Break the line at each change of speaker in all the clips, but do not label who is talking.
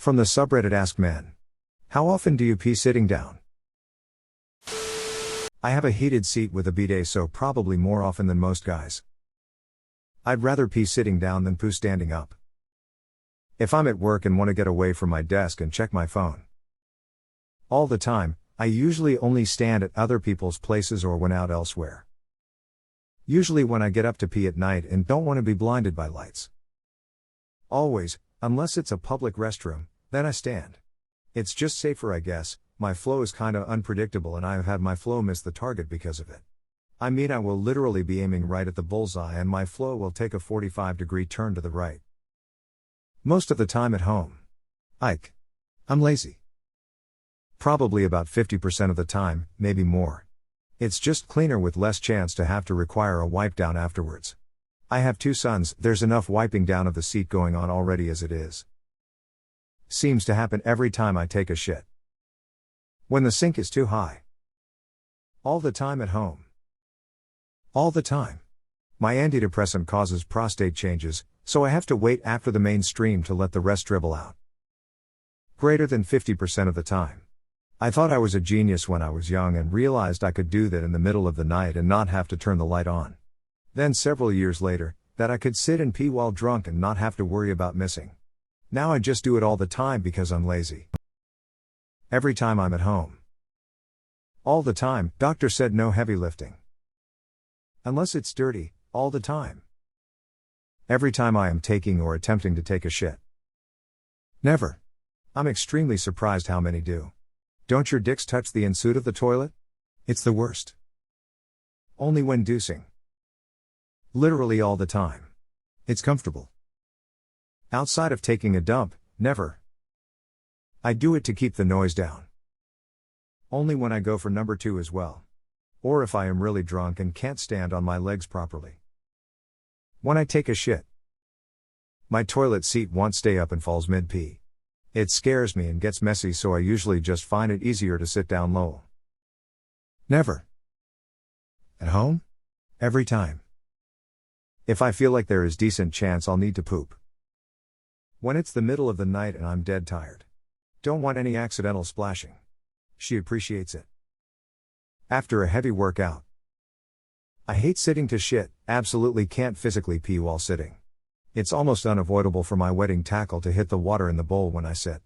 From the subreddit AskMen. How often do you pee sitting down? I have a heated seat with a bidet, so probably more often than most guys. I'd rather pee sitting down than poo standing up. If I'm at work and want to get away from my desk and check my phone all the time, I usually only stand at other people's places or when out elsewhere. Usually when I get up to pee at night and don't want to be blinded by lights. Always, unless it's a public restroom, then I stand. It's just safer, I guess. My flow is kinda unpredictable and I have had my flow miss the target because of it. I mean, I will literally be aiming right at the bullseye and my flow will take a 45-degree turn to the right. Most of the time at home. I'm lazy. Probably about 50% of the time, maybe more. It's just cleaner with less chance to have to require a wipe down afterwards. I have 2 sons, there's enough wiping down of the seat going on already as it is. Seems to happen every time I take a shit. When the sink is too high. All the time at home. All the time. My antidepressant causes prostate changes, so I have to wait after the mainstream to let the rest dribble out. Greater than 50% of the time. I thought I was a genius when I was young and realized I could do that in the middle of the night and not have to turn the light on. Then several years later, that I could sit and pee while drunk and not have to worry about missing. Now I just do it all the time because I'm lazy. Every time I'm at home. All the time, doctor said no heavy lifting. Unless it's dirty, all the time. Every time I am taking or attempting to take a shit. Never. I'm extremely surprised how many do. Don't your dicks touch the inside of the toilet? It's the worst. Only when deucing. Literally all the time. It's comfortable. Outside of taking a dump, never. I do it to keep the noise down. Only when I go for number 2 as well. Or if I am really drunk and can't stand on my legs properly. When I take a shit. My toilet seat won't stay up and falls mid-pee. It scares me and gets messy, so I usually just find it easier to sit down low. Never. At home? Every time. If I feel like there is decent chance I'll need to poop. When it's the middle of the night and I'm dead tired. Don't want any accidental splashing. She appreciates it. After a heavy workout. I hate sitting to shit, absolutely can't physically pee while sitting. It's almost unavoidable for my wetting tackle to hit the water in the bowl when I sit.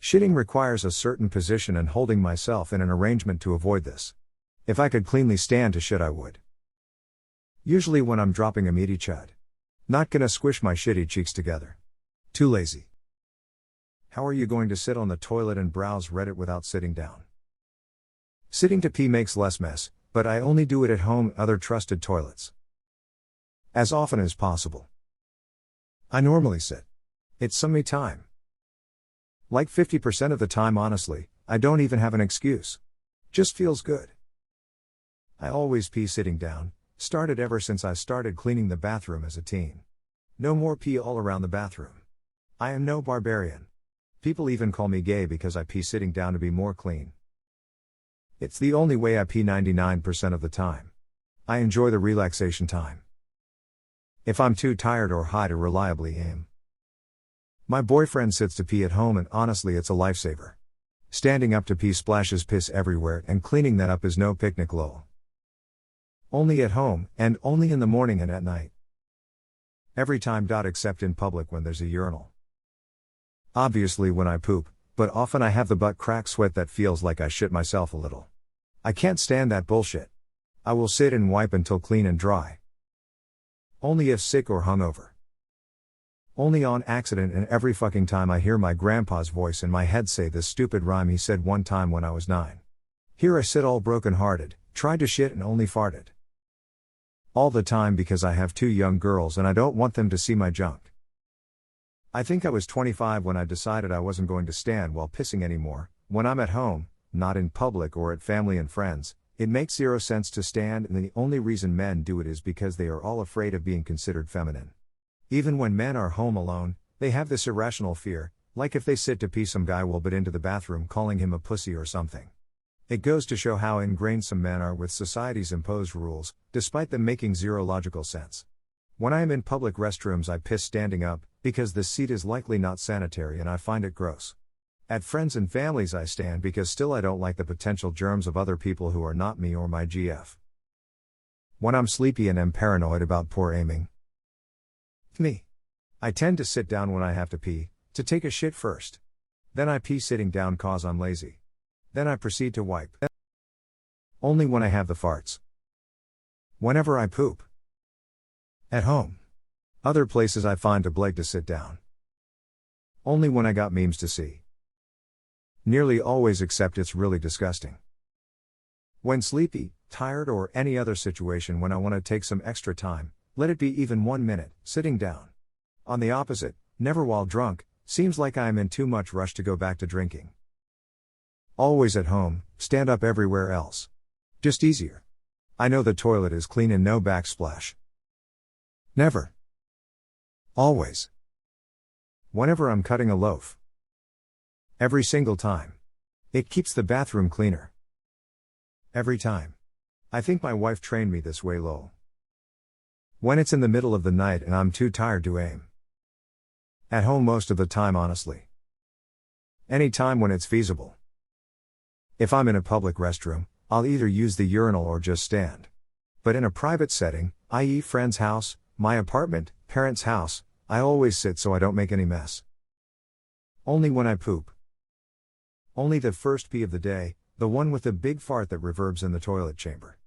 Shitting requires a certain position and holding myself in an arrangement to avoid this. If I could cleanly stand to shit, I would. Usually when I'm dropping a meaty chud. Not gonna squish my shitty cheeks together. Too lazy. How are you going to sit on the toilet and browse Reddit without sitting down? Sitting to pee makes less mess, but I only do it at home, other trusted toilets. As often as possible. I normally sit. It's some me time. Like 50% of the time, honestly, I don't even have an excuse. Just feels good. I always pee sitting down, started ever since I started cleaning the bathroom as a teen. No more pee all around the bathroom. I am no barbarian. People even call me gay because I pee sitting down to be more clean. It's the only way I pee 99% of the time. I enjoy the relaxation time. If I'm too tired or high to reliably aim. My boyfriend sits to pee at home and honestly it's a lifesaver. Standing up to pee splashes piss everywhere and cleaning that up is no picnic lol. Only at home, and only in the morning and at night. Every time. Except in public when there's a urinal. Obviously when I poop, but often I have the butt crack sweat that feels like I shit myself a little. I can't stand that bullshit. I will sit and wipe until clean and dry. Only if sick or hungover. Only on accident, and every fucking time I hear my grandpa's voice in my head say this stupid rhyme he said one time when I was 9. Here I sit all broken hearted, tried to shit and only farted. All the time because I have 2 young girls and I don't want them to see my junk. I think I was 25 when I decided I wasn't going to stand while pissing anymore. When I'm at home, not in public or at family and friends, it makes 0 sense to stand, and the only reason men do it is because they are all afraid of being considered feminine. Even when men are home alone, they have this irrational fear, like if they sit to pee some guy will butt into the bathroom calling him a pussy or something. It goes to show how ingrained some men are with society's imposed rules, despite them making 0 logical sense. When I am in public restrooms I piss standing up, Because this seat is likely not sanitary and I find it gross. At friends and families I stand because still I don't like the potential germs of other people who are not me or my GF. When I'm sleepy and am paranoid about poor aiming. Me. I tend to sit down when I have to pee, to take a shit first. Then I pee sitting down cause I'm lazy. Then I proceed to wipe. Only when I have the farts. Whenever I poop. At home. Other places I find a bleg to sit down. Only when I got memes to see. Nearly always except it's really disgusting. When sleepy, tired or any other situation when I want to take some extra time, let it be even 1 minute, sitting down. On the opposite, never while drunk, seems like I am in too much rush to go back to drinking. Always at home, stand up everywhere else. Just easier. I know the toilet is clean and no backsplash. Never. Always. Whenever I'm cutting a loaf. Every single time. It keeps the bathroom cleaner. Every time. I think my wife trained me this way, lol. When it's in the middle of the night and I'm too tired to aim. At home most of the time, honestly. Any time when it's feasible. If I'm in a public restroom, I'll either use the urinal or just stand. But in a private setting, i.e. friend's house, my apartment, parents' house, I always sit so I don't make any mess. Only when I poop. Only the first pee of the day, the one with the big fart that reverbs in the toilet chamber.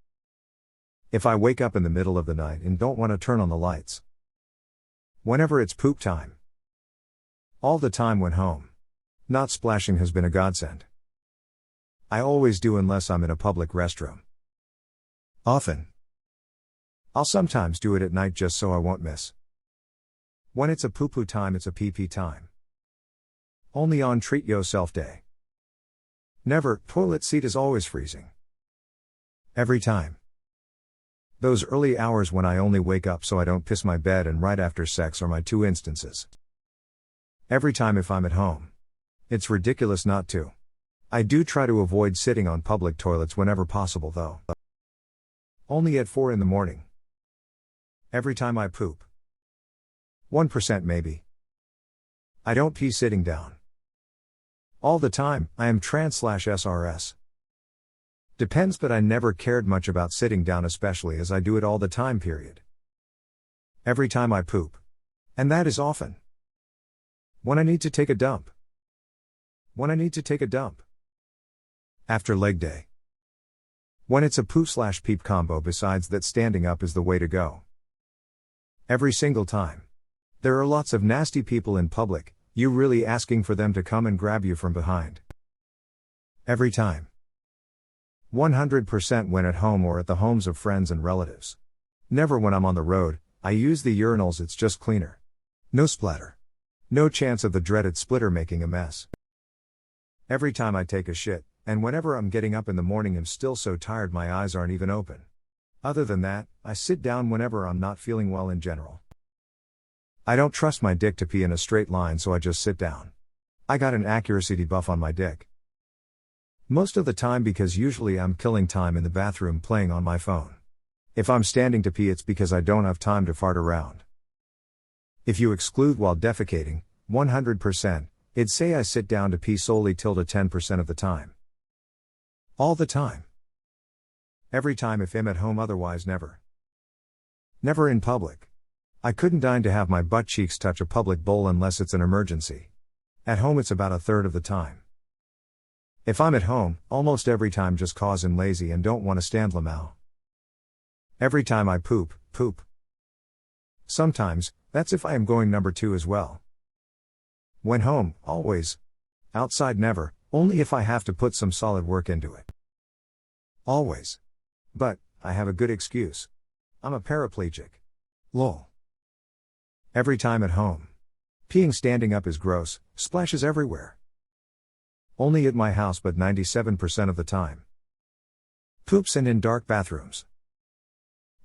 If I wake up in the middle of the night and don't want to turn on the lights. Whenever it's poop time. All the time when home. Not splashing has been a godsend. I always do unless I'm in a public restroom. Often. I'll sometimes do it at night just so I won't miss. When it's a poo-poo time, it's a pee-pee time. Only on treat yourself day. Never, toilet seat is always freezing. Every time. Those early hours when I only wake up so I don't piss my bed and right after sex are my 2 instances. Every time if I'm at home. It's ridiculous not to. I do try to avoid sitting on public toilets whenever possible though. Only at 4 in the morning. Every time I poop. 1% maybe. I don't pee sitting down. All the time, I am trans/SRS. Depends, but I never cared much about sitting down, especially as I do it all the time period. Every time I poop. And that is often. When I need to take a dump. When I need to take a dump. After leg day. When it's a poo/peep combo, besides that standing up is the way to go. Every single time. There are lots of nasty people in public, you really asking for them to come and grab you from behind. Every time. 100% when at home or at the homes of friends and relatives. Never when I'm on the road, I use the urinals, it's just cleaner. No splatter. No chance of the dreaded splitter making a mess. Every time I take a shit, and whenever I'm getting up in the morning I'm still so tired my eyes aren't even open. Other than that, I sit down whenever I'm not feeling well in general. I don't trust my dick to pee in a straight line, so I just sit down. I got an accuracy debuff on my dick. Most of the time because usually I'm killing time in the bathroom playing on my phone. If I'm standing to pee it's because I don't have time to fart around. If you exclude while defecating, 100%, it'd say I sit down to pee solely till to 10% of the time. All the time. Every time if I'm at home, otherwise never. Never in public. I couldn't deign to have my butt cheeks touch a public bowl unless it's an emergency. At home it's about a third of the time. If I'm at home, almost every time just cause I'm lazy and don't want to stand lamau. Every time I poop. Sometimes, that's if I am going number 2 as well. When home, always. Outside never, only if I have to put some solid work into it. Always. But, I have a good excuse. I'm a paraplegic. Lol. Every time at home. Peeing standing up is gross, splashes everywhere. Only at my house, but 97% of the time. Poops and in dark bathrooms.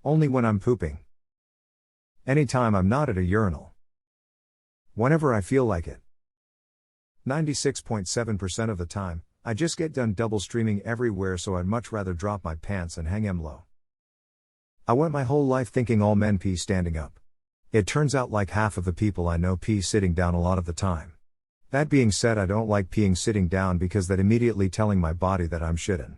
Only when I'm pooping. Anytime I'm not at a urinal. Whenever I feel like it. 96.7% of the time, I just get done double streaming everywhere, so I'd much rather drop my pants and hang 'em low. I went my whole life thinking all men pee standing up. It turns out like half of the people I know pee sitting down a lot of the time. That being said, I don't like peeing sitting down because that immediately telling my body that I'm shitting.